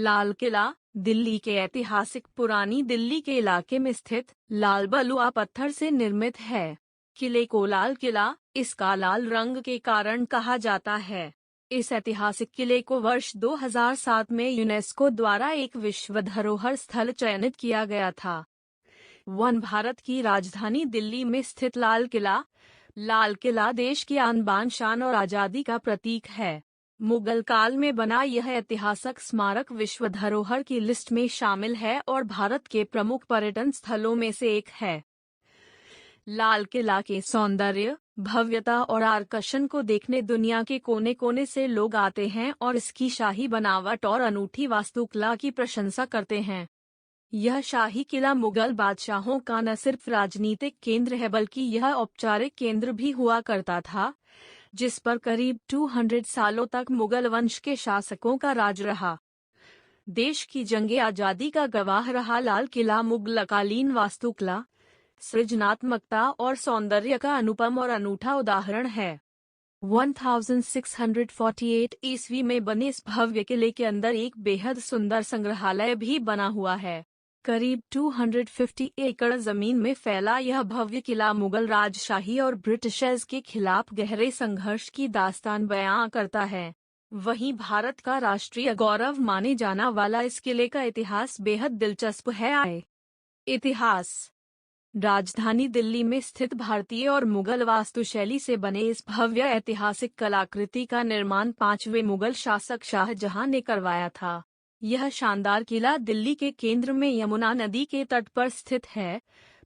लाल किला दिल्ली के ऐतिहासिक पुरानी दिल्ली के इलाके में स्थित लाल बलुआ पत्थर से निर्मित है। किले को लाल किला इसका लाल रंग के कारण कहा जाता है। इस ऐतिहासिक किले को वर्ष 2007 में यूनेस्को द्वारा एक विश्व धरोहर स्थल चयनित किया गया था। भारत की राजधानी दिल्ली में स्थित लाल किला देश की आन बान शान और आजादी का प्रतीक है। मुगल काल में बना यह ऐतिहासिक स्मारक विश्व धरोहर की लिस्ट में शामिल है और भारत के प्रमुख पर्यटन स्थलों में से एक है। लाल किला के सौंदर्य, भव्यता और आकर्षण को देखने दुनिया के कोने कोने से लोग आते हैं और इसकी शाही बनावट और अनूठी वास्तुकला की प्रशंसा करते हैं। यह शाही किला मुगल बादशाहों का न सिर्फ राजनीतिक केंद्र है बल्कि यह औपचारिक केंद्र भी हुआ करता था, जिस पर करीब 200 सालों तक मुगल वंश के शासकों का राज रहा। देश की जंगे आजादी का गवाह रहा लाल किला मुगलकालीन वास्तुकला, सृजनात्मकता और सौंदर्य का अनुपम और अनूठा उदाहरण है। 1648 ईस्वी में बने इस भव्य किले के अंदर एक बेहद सुंदर संग्रहालय भी बना हुआ है। करीब 250 एकड़ जमीन में फैला यह भव्य किला मुगल राजशाही और ब्रिटिशर्स के खिलाफ गहरे संघर्ष की दास्तान बयां करता है। वहीं भारत का राष्ट्रीय गौरव माने जाना वाला इस किले का इतिहास बेहद दिलचस्प है। इतिहास। राजधानी दिल्ली में स्थित भारतीय और मुगल वास्तुशैली से बने इस भव्य ऐतिहासिक कलाकृति का निर्माण 5वें मुगल शासक शाहजहां ने करवाया था। यह शानदार किला दिल्ली के केंद्र में यमुना नदी के तट पर स्थित है,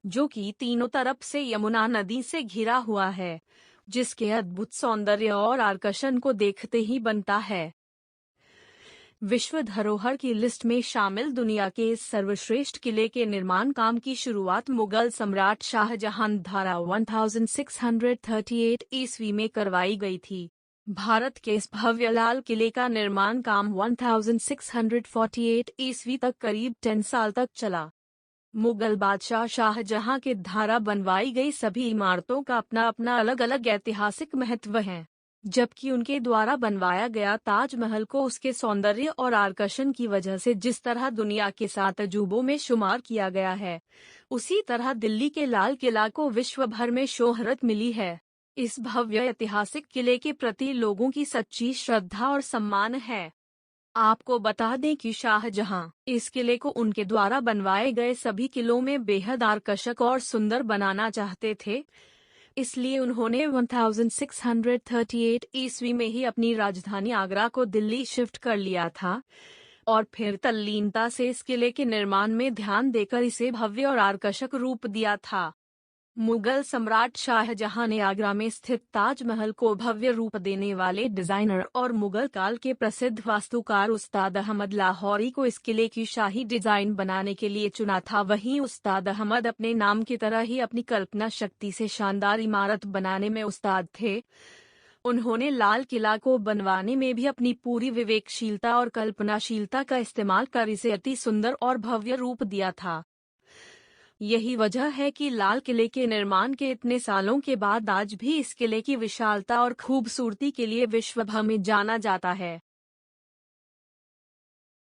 जो कि तीनों तरफ से यमुना नदी से घिरा हुआ है, जिसके अद्भुत सौंदर्य और आकर्षण को देखते ही बनता है। विश्व धरोहर की लिस्ट में शामिल दुनिया के इस सर्वश्रेष्ठ किले के निर्माण काम की शुरुआत मुगल सम्राट शाहजहां द्वारा 1638 ईस्वी में करवाई गई थी। भारत के इस भव्य लाल किले का निर्माण काम 1648 ईस्वी तक करीब 10 साल तक चला। मुगल बादशाह शाहजहां के द्वारा बनवाई गई सभी इमारतों का अपना अपना अलग अलग ऐतिहासिक महत्व है, जबकि उनके द्वारा बनवाया गया ताजमहल को उसके सौंदर्य और आकर्षण की वजह से जिस तरह दुनिया के 7 अजूबों में शुमार किया गया है, उसी तरह दिल्ली के लाल किला को विश्व भर में शोहरत मिली है। इस भव्य ऐतिहासिक किले के प्रति लोगों की सच्ची श्रद्धा और सम्मान है। आपको बता दें कि शाहजहां इस किले को उनके द्वारा बनवाए गए सभी किलों में बेहद आकर्षक और सुंदर बनाना चाहते थे, इसलिए उन्होंने 1638 ईस्वी में ही अपनी राजधानी आगरा को दिल्ली शिफ्ट कर लिया था और फिर तल्लीनता से इस किले के निर्माण में ध्यान देकर इसे भव्य और आकर्षक रूप दिया था। मुगल सम्राट शाहजहां ने आगरा में स्थित ताजमहल को भव्य रूप देने वाले डिजाइनर और मुगल काल के प्रसिद्ध वास्तुकार उस्ताद अहमद लाहौरी को इस किले की शाही डिजाइन बनाने के लिए चुना था। वहीं उस्ताद अहमद अपने नाम की तरह ही अपनी कल्पना शक्ति से शानदार इमारत बनाने में उस्ताद थे। उन्होंने लाल किला को बनवाने में भी अपनी पूरी विवेकशीलता और कल्पनाशीलता का इस्तेमाल कर इसे अति सुंदर और भव्य रूप दिया था। यही वजह है कि लाल किले के निर्माण के इतने सालों के बाद आज भी इस किले की विशालता और खूबसूरती के लिए विश्व भर में जाना जाता है।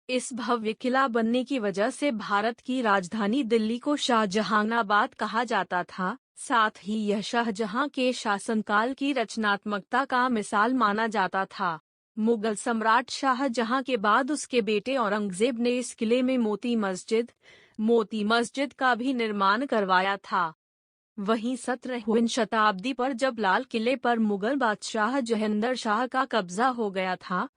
इस भव्य किला बनने की वजह से भारत की राजधानी दिल्ली को शाहजहानाबाद कहा जाता था। साथ ही यह शाहजहां के शासनकाल की रचनात्मकता का मिसाल माना जाता था। मुगल सम्राट शाहजहां के बाद उसके बेटे औरंगजेब ने इस किले में मोती मस्जिद का भी निर्माण करवाया था। वहीं 17वीं शताब्दी पर जब लाल किले पर मुगल बादशाह जहांगीर शाह का कब्जा हो गया था,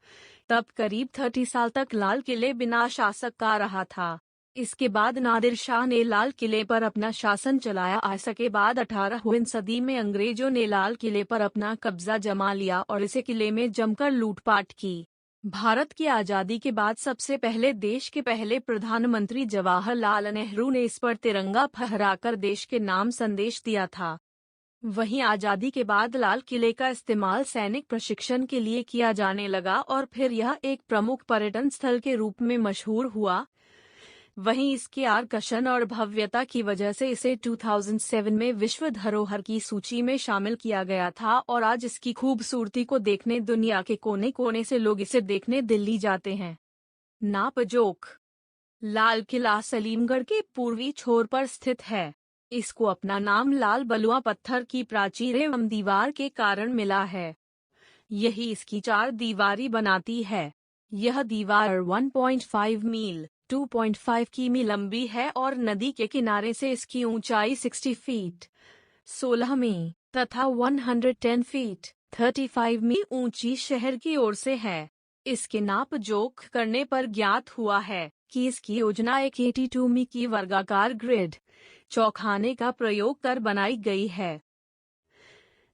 तब करीब 30 साल तक लाल किले बिना शासक का रहा था। इसके बाद नादिर शाह ने लाल किले पर अपना शासन चलाया। इसके बाद 18वीं सदी में अंग्रेजों ने लाल किले पर अपना कब्जा जमा लिया और इसे किले में जमकर लूटपाट की। भारत की आज़ादी के बाद सबसे पहले देश के पहले प्रधानमंत्री जवाहरलाल नेहरू ने इस पर तिरंगा फहराकर देश के नाम संदेश दिया था। वहीं आज़ादी के बाद लाल किले का इस्तेमाल सैनिक प्रशिक्षण के लिए किया जाने लगा और फिर यह एक प्रमुख पर्यटन स्थल के रूप में मशहूर हुआ। वहीं इसके आकर्षण और भव्यता की वजह से इसे 2007 में विश्व धरोहर की सूची में शामिल किया गया था और आज इसकी खूबसूरती को देखने दुनिया के कोने कोने से लोग इसे देखने दिल्ली जाते हैं। नापजोख। लाल किला सलीमगढ़ के पूर्वी छोर पर स्थित है। इसको अपना नाम लाल बलुआ पत्थर की प्राचीर एवं दीवार के कारण मिला है। यही इसकी चार दीवारी बनाती है। यह दीवार 1.5 मील 2.5 किमी लंबी है और नदी के किनारे से इसकी ऊंचाई 60 फीट 16 मी तथा 110 फीट 35 मी ऊंची शहर की ओर से है। इसके नाप जोख करने पर ज्ञात हुआ है कि इसकी योजना एक 82 मी की वर्गाकार ग्रिड चौखाने का प्रयोग कर बनाई गई है।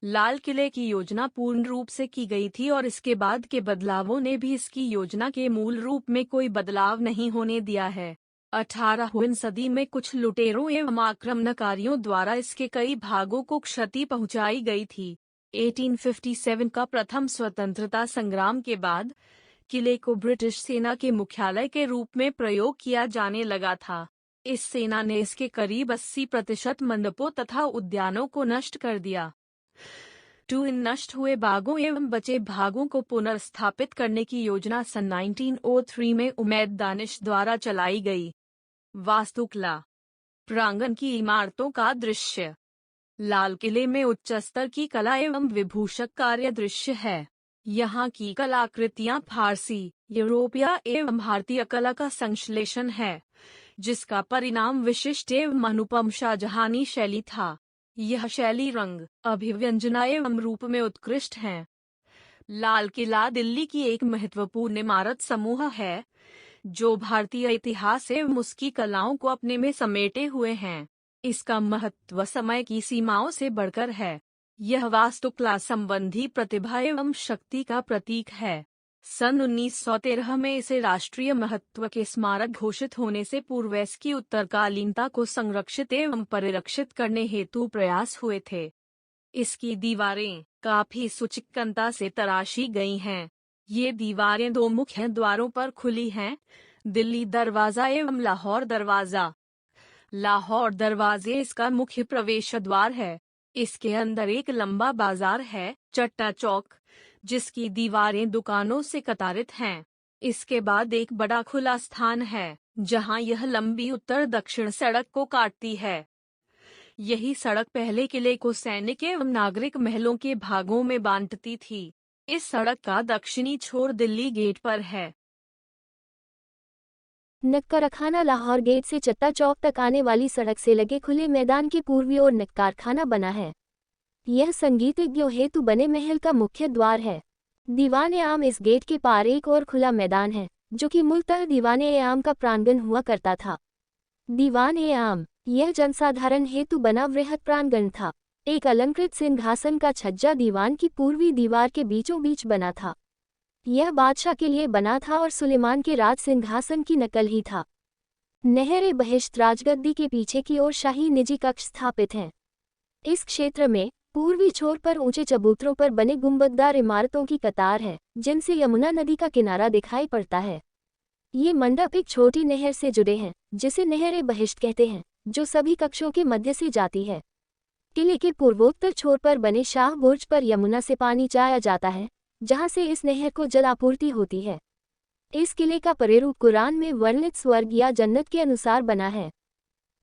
लाल किले की योजना पूर्ण रूप से की गई थी और इसके बाद के बदलावों ने भी इसकी योजना के मूल रूप में कोई बदलाव नहीं होने दिया है। 18वीं सदी में कुछ लुटेरों एवं आक्रमणकारियों द्वारा इसके कई भागों को क्षति पहुंचाई गई थी। 1857 का प्रथम स्वतंत्रता संग्राम के बाद किले को ब्रिटिश सेना के मुख्यालय के रूप में प्रयोग किया जाने लगा था। इस सेना ने इसके करीब 80% मंडपों तथा उद्यानों को नष्ट कर दिया। इन नष्ट हुए बागों एवं बचे भागों को पुनर्स्थापित करने की योजना सन 1903 में उमैद दानिश द्वारा चलाई गई। वास्तुकला। प्रांगण की इमारतों का दृश्य। लाल किले में उच्च स्तर की कला एवं विभूषक कार्य दृश्य है। यहाँ की कलाकृतियाँ फारसी, यूरोपीय एवं भारतीय कला का संश्लेषण है, जिसका परिणाम विशिष्ट एवं अनुपम शाहजहानी शैली था। यह शैली रंग, अभिव्यंजना एवं रूप में उत्कृष्ट है। लाल किला दिल्ली की एक महत्वपूर्ण इमारत समूह है जो भारतीय इतिहास एवं उसकी कलाओं को अपने में समेटे हुए हैं। इसका महत्व समय की सीमाओं से बढ़कर है। यह वास्तुकला संबंधी प्रतिभा एवं शक्ति का प्रतीक है। सन 1913 में इसे राष्ट्रीय महत्व के स्मारक घोषित होने से पूर्व इसकी उत्तरकालीनता को संरक्षित एवं परिरक्षित करने हेतु प्रयास हुए थे। इसकी दीवारें काफी सुचिक्कनता से तराशी गई हैं। ये दीवारें दो मुख्य द्वारों पर खुली हैं, दिल्ली दरवाजा एवं लाहौर दरवाजा। लाहौर दरवाजे इसका मुख्य प्रवेश द्वार है। इसके अंदर एक लंबा बाजार है, चट्टा चौक, जिसकी दीवारें दुकानों से कतारित हैं। इसके बाद एक बड़ा खुला स्थान है, जहां यह लंबी उत्तर दक्षिण सड़क को काटती है। यही सड़क पहले किले को सैनिक एवं नागरिक महलों के भागों में बांटती थी। इस सड़क का दक्षिणी छोर दिल्ली गेट पर है। नक्कारखाना लाहौर गेट से चट्टा चौक तक आने वाली सड़क से लगे खुले मैदान के पूर्वी ओर नक्कारखाना बना है। यह संगीतज्ञों हेतु बने महल का मुख्य द्वार है। दीवान ए आम इस गेट के पार एक और खुला मैदान है, जो कि मूलतः दीवान ए आम का प्रांगण हुआ करता था। दीवान ए आम यह जनसाधारण हेतु बना वृहद प्रांगण था। एक अलंकृत सिंहासन का छज्जा दीवान की पूर्वी दीवार के बीचों बीच बना था। यह बादशाह के लिए बना था और सुलेमान के राज सिंहासन की नकल ही था। नहर-ए-बहिश्त राजगद्दी के पीछे की ओर शाही निजी कक्ष स्थापित हैं। इस क्षेत्र में पूर्वी छोर पर ऊंचे चबूतरों पर बने गुंबददार इमारतों की कतार है, जिनसे यमुना नदी का किनारा दिखाई पड़ता है। ये मंडप एक छोटी नहर से जुड़े हैं, जिसे नहर-ए-बहिश्त कहते हैं, जो सभी कक्षों के मध्य से जाती है। किले के पूर्वोत्तर छोर पर बने शाह बुर्ज पर यमुना से पानी जाया जाता है, जहां से इस नहर को जल आपूर्ति होती है। इस किले का प्रारूप कुरान में वर्णित स्वर्ग या जन्नत के अनुसार बना है।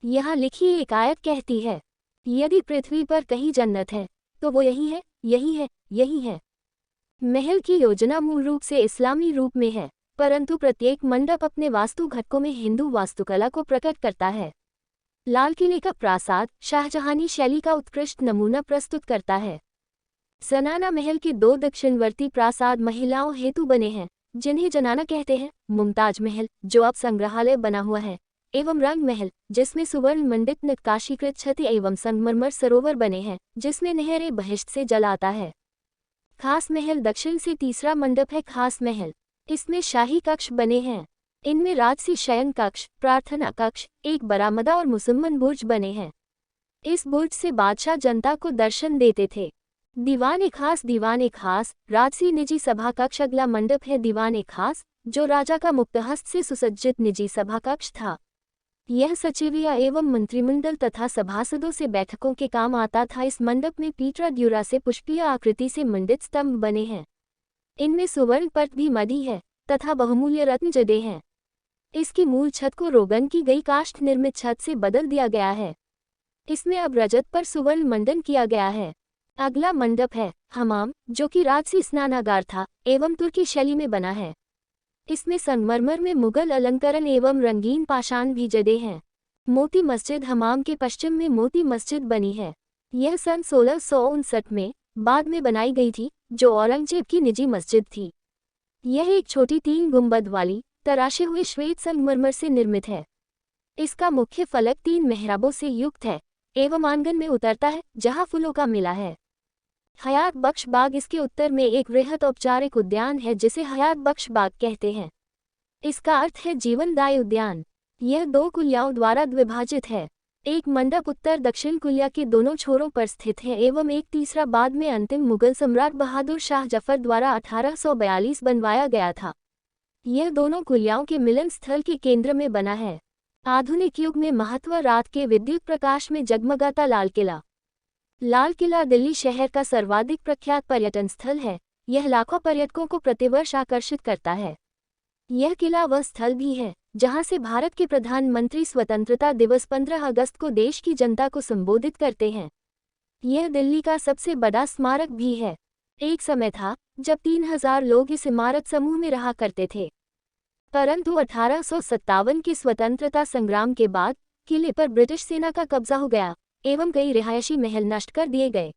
यहाँ लिखी एक आयत कहती है, यदि पृथ्वी पर कहीं जन्नत है तो वो यही है, यही है, यही है। महल की योजना मूल रूप से इस्लामी रूप में है, परंतु प्रत्येक मंडप अपने वास्तु घटकों में हिंदू वास्तुकला को प्रकट करता है। लाल किले का प्रासाद शाहजहानी शैली का उत्कृष्ट नमूना प्रस्तुत करता है। जनाना महल के दो दक्षिणवर्ती प्रासाद महिलाओं हेतु बने हैं, जिन्हें जनाना कहते हैं। मुमताज महल, जो अब संग्रहालय बना हुआ है, एवं रंग महल, जिसमें सुवर्ण मंडित नक्काशीकृत छति एवं संगमरमर सरोवर बने हैं, जिसमें नहर-ए-बहिश्त से जल आता है। खास महल दक्षिण से तीसरा मंडप है। खास महल, इसमें शाही कक्ष बने हैं। इनमें राजसी शयन कक्ष, प्रार्थना कक्ष, एक बरामदा और मुसम्मन बुर्ज बने हैं। इस बुर्ज से बादशाह जनता को दर्शन देते थे। दीवान ए खास राजसी निजी सभा कक्ष अगला मंडप है। दीवान ए खास, जो राजा का मुक्तहस्त से सुसज्जित निजी सभा कक्ष था। यह सचिवीय एवं मंत्रिमंडल तथा सभासदों से बैठकों के काम आता था। इस मंडप में पीतरा ड्यूरा से पुष्पीय आकृति से मंडित स्तंभ बने हैं। इनमें सुवर्ण पर्त भी मढ़ी है तथा बहुमूल्य रत्न जड़े हैं। इसकी मूल छत को रोगन की गई काष्ठ निर्मित छत से बदल दिया गया है। इसमें अब रजत पर सुवर्ण मंडन किया गया है। अगला मंडप है हमाम, जो कि राजसी स्नानागार था एवं तुर्की शैली में बना है। इसमें संगमरमर में मुगल अलंकरण एवं रंगीन पाषाण भी जड़े हैं। मोती मस्जिद हमाम के पश्चिम में मोती मस्जिद बनी है। यह सन 1659 में बाद में बनाई गई थी, जो औरंगजेब की निजी मस्जिद थी। यह एक छोटी 3 गुंबद वाली तराशे हुए श्वेत संगमरमर से निर्मित है। इसका मुख्य फलक 3 मेहराबों से युक्त है एवं आंगन में उतरता है, जहां फूलों का मेला है। हयात बख्श बाग इसके उत्तर में एक वृहद औपचारिक उद्यान है जिसे हयात बख्श बाग कहते हैं। इसका अर्थ है जीवनदायी उद्यान। यह 2 कुलियाओं द्वारा द्विभाजित है। एक मंडप उत्तर दक्षिण कुलिया के दोनों छोरों पर स्थित है एवं एक तीसरा बाद में अंतिम मुगल सम्राट बहादुर शाह जफर द्वारा 1842 बनवाया गया था। यह दोनों कुलियाओं के मिलन स्थल के केंद्र में बना है। आधुनिक युग में महत्व रात के विद्युत प्रकाश में जगमगाता लाल किला। लाल किला दिल्ली शहर का सर्वाधिक प्रख्यात पर्यटन स्थल है। यह लाखों पर्यटकों को प्रतिवर्ष आकर्षित करता है। यह किला वह स्थल भी है जहां से भारत के प्रधानमंत्री स्वतंत्रता दिवस 15 अगस्त को देश की जनता को संबोधित करते हैं। यह दिल्ली का सबसे बड़ा स्मारक भी है। एक समय था जब 3000 लोग इस इमारत समूह में रहा करते थे, परंतु 1857 के स्वतंत्रता संग्राम के बाद किले पर ब्रिटिश सेना का कब्जा हो गया एवं कई रिहायशी महल नष्ट कर दिए गए।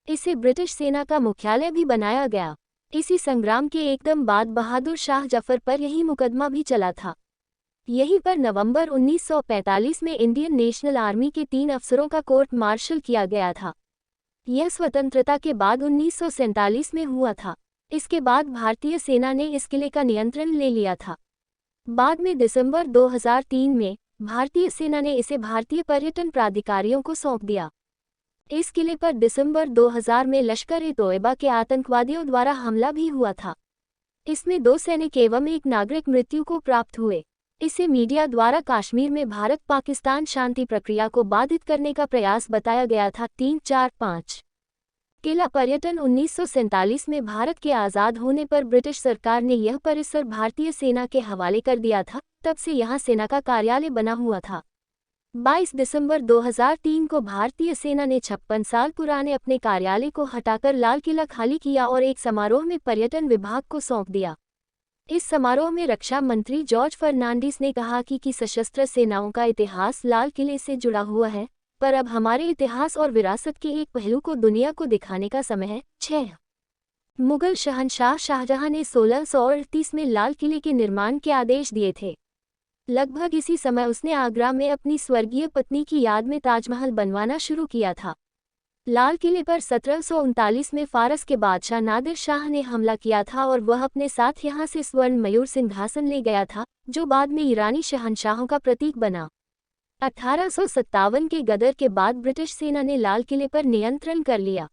इसे ब्रिटिश सेना का मुख्यालय भी बनाया गया। इसी संग्राम के एकदम बाद बहादुर शाह जफर पर यही मुकदमा भी चला था। यहीं पर नवंबर 1945 में इंडियन नेशनल आर्मी के 3 अफसरों का कोर्ट मार्शल किया गया था। यह स्वतंत्रता के बाद 1947 में हुआ था। इसके बाद भारतीय सेना ने इस किले का नियंत्रण ले लिया था। बाद में दिसंबर 2003 में भारतीय सेना ने इसे भारतीय पर्यटन प्राधिकारियों को सौंप दिया। इस किले पर दिसंबर 2000 में लश्कर-ए-तोयबा के आतंकवादियों द्वारा हमला भी हुआ था। इसमें 2 सैनिक एवं 1 नागरिक मृत्यु को प्राप्त हुए। इसे मीडिया द्वारा कश्मीर में भारत-पाकिस्तान शांति प्रक्रिया को बाधित करने का प्रयास बताया गया था। 3-4-5 किला पर्यटन 1947 में भारत के आज़ाद होने पर ब्रिटिश सरकार ने यह परिसर भारतीय सेना के हवाले कर दिया था। तब से यहाँ सेना का कार्यालय बना हुआ था। 22 दिसंबर 2003 को भारतीय सेना ने 56 साल पुराने अपने कार्यालय को हटाकर लाल किला खाली किया और एक समारोह में पर्यटन विभाग को सौंप दिया। इस समारोह में रक्षा मंत्री जॉर्ज फर्नांडिस ने कहा कि सशस्त्र सेनाओं का इतिहास लाल किले से जुड़ा हुआ है, पर अब हमारे इतिहास और विरासत के एक पहलू को दुनिया को दिखाने का समय है। 6 मुगल शहंशाह शाहजहां ने 1638 में लाल किले के निर्माण के आदेश दिए थे। लगभग इसी समय उसने आगरा में अपनी स्वर्गीय पत्नी की याद में ताजमहल बनवाना शुरू किया था। लाल किले पर 1739 में फारस के बादशाह नादिर शाह ने हमला किया था और वह अपने साथ यहां से स्वर्ण मयूर सिंहासन ले गया था, जो बाद में ईरानी शहंशाहों का प्रतीक बना। 1857 के गदर के बाद ब्रिटिश सेना ने लाल किले पर नियंत्रण कर लिया।